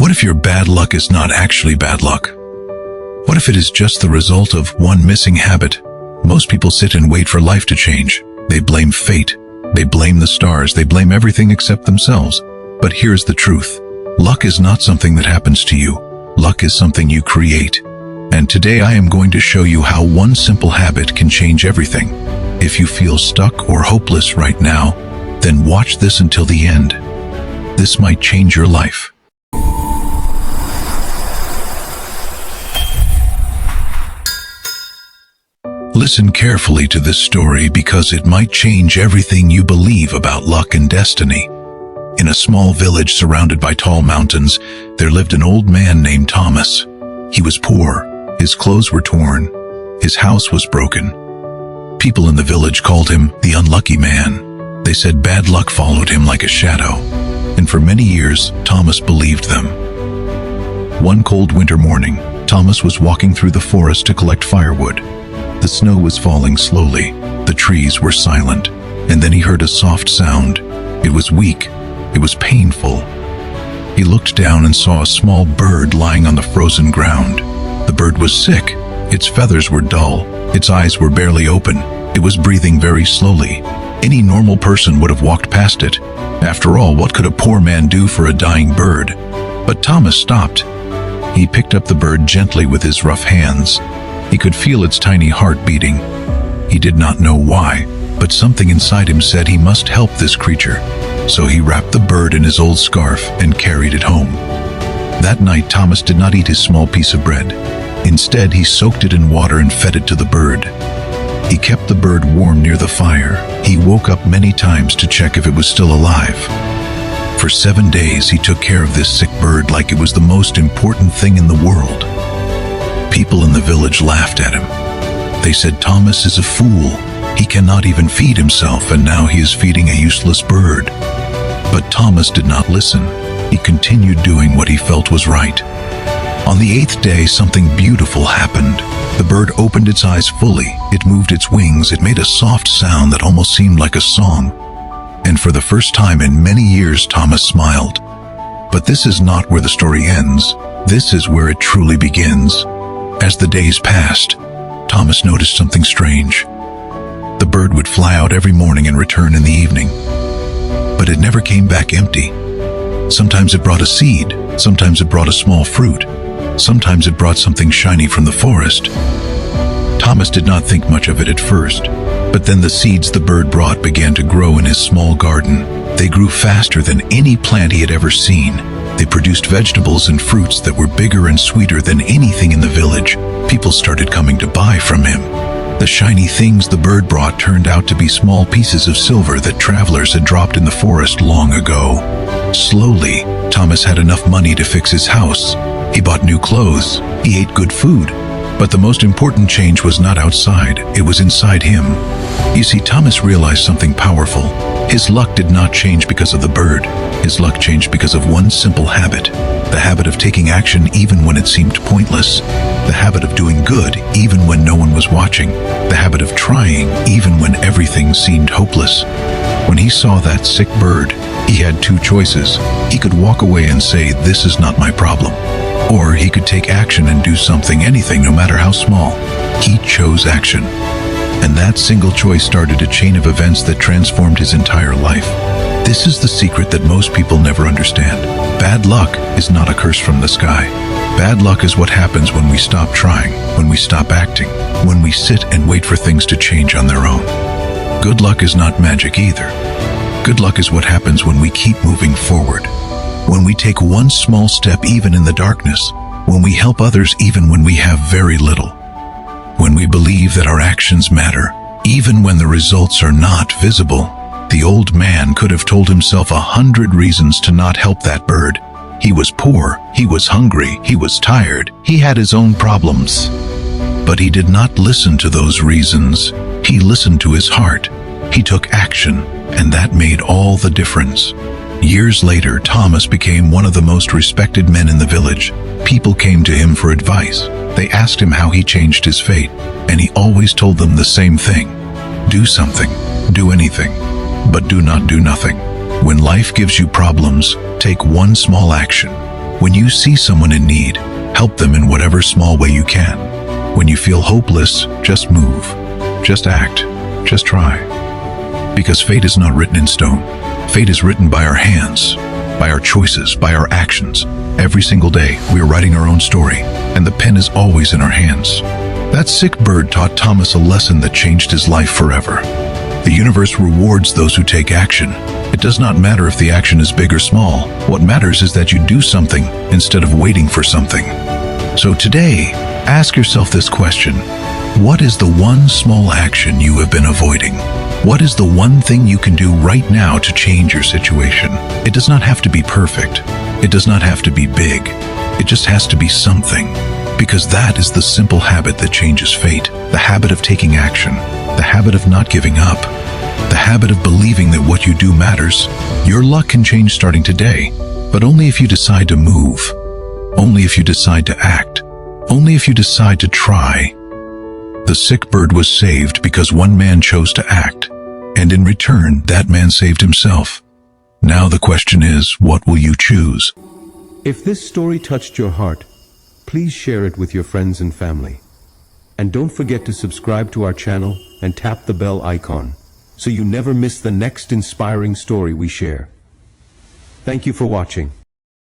What if your bad luck is not actually bad luck? What if it is just the result of one missing habit? Most people sit and wait for life to change. They blame fate. They blame the stars. They blame everything except themselves. But here's the truth. Luck is not something that happens to you. Luck is something you create. And today I am going to show you how one simple habit can change everything. If you feel stuck or hopeless right now, then watch this until the end. This might change your life. Listen carefully to this story because it might change everything you believe about luck and destiny. In a small village surrounded by tall mountains, there lived an old man named Thomas. He was poor, his clothes were torn, his house was broken. People in the village called him the unlucky man. They said bad luck followed him like a shadow, and for many years, Thomas believed them. One cold winter morning, Thomas was walking through the forest to collect firewood. The snow was falling slowly, the trees were silent, and then he heard a soft sound. It was weak, it was painful. He looked down and saw a small bird lying on the frozen ground. The bird was sick, its feathers were dull, its eyes were barely open, it was breathing very slowly. Any normal person would have walked past it. After all, what could a poor man do for a dying bird? But Thomas stopped. He picked up the bird gently with his rough hands. He could feel its tiny heart beating. He did not know why, but something inside him said he must help this creature. So he wrapped the bird in his old scarf and carried it home. That night, Thomas did not eat his small piece of bread. Instead, he soaked it in water and fed it to the bird. He kept the bird warm near the fire. He woke up many times to check if it was still alive. For 7 days, he took care of this sick bird like it was the most important thing in the world. People in the village laughed at him. They said Thomas is a fool. He cannot even feed himself, and now he is feeding a useless bird. But Thomas did not listen. He continued doing what he felt was right. On the 8th day, something beautiful happened. The bird opened its eyes fully. It moved its wings. It made a soft sound that almost seemed like a song. And for the first time in many years, Thomas smiled. But this is not where the story ends. This is where it truly begins. As the days passed, Thomas noticed something strange. The bird would fly out every morning and return in the evening. But it never came back empty. Sometimes it brought a seed, sometimes it brought a small fruit, sometimes it brought something shiny from the forest. Thomas did not think much of it at first, but then the seeds the bird brought began to grow in his small garden. They grew faster than any plant he had ever seen. They produced vegetables and fruits that were bigger and sweeter than anything in the village. People started coming to buy from him. The shiny things the bird brought turned out to be small pieces of silver that travelers had dropped in the forest long ago. Slowly, Thomas had enough money to fix his house. He bought new clothes. He ate good food. But the most important change was not outside, it was inside him. You see, Thomas realized something powerful. His luck did not change because of the bird. His luck changed because of one simple habit. The habit of taking action even when it seemed pointless. The habit of doing good even when no one was watching. The habit of trying even when everything seemed hopeless. When he saw that sick bird, he had two choices. He could walk away and say, "This is not my problem." Or he could take action and do something, anything, no matter how small. He chose action. And that single choice started a chain of events that transformed his entire life. This is the secret that most people never understand. Bad luck is not a curse from the sky. Bad luck is what happens when we stop trying, when we stop acting, when we sit and wait for things to change on their own. Good luck is not magic either. Good luck is what happens when we keep moving forward. When we take one small step even in the darkness. When we help others even when we have very little. When we believe that our actions matter, even when the results are not visible. The old man could have told himself 100 reasons to not help that bird. He was poor, he was hungry, he was tired, he had his own problems. But he did not listen to those reasons. He listened to his heart. He took action, and that made all the difference. Years later, Thomas became one of the most respected men in the village. People came to him for advice. They asked him how he changed his fate, and he always told them the same thing. Do something, do anything, but do not do nothing. When life gives you problems, take one small action. When you see someone in need, help them in whatever small way you can. When you feel hopeless, just move. Just act. Just try. Because fate is not written in stone. Fate is written by our hands, by our choices, by our actions. Every single day, we are writing our own story, and the pen is always in our hands. That sick bird taught Thomas a lesson that changed his life forever. The universe rewards those who take action. It does not matter if the action is big or small. What matters is that you do something instead of waiting for something. So today, ask yourself this question. What is the one small action you have been avoiding? What is the one thing you can do right now to change your situation? It does not have to be perfect. It does not have to be big. It just has to be something. Because that is the simple habit that changes fate. The habit of taking action. The habit of not giving up. The habit of believing that what you do matters. Your luck can change starting today, but only if you decide to move. Only if you decide to act. Only if you decide to try. The sick bird was saved because one man chose to act, and in return, that man saved himself. Now the question is, what will you choose? If this story touched your heart, please share it with your friends and family. And don't forget to subscribe to our channel and tap the bell icon, so you never miss the next inspiring story we share. Thank you for watching.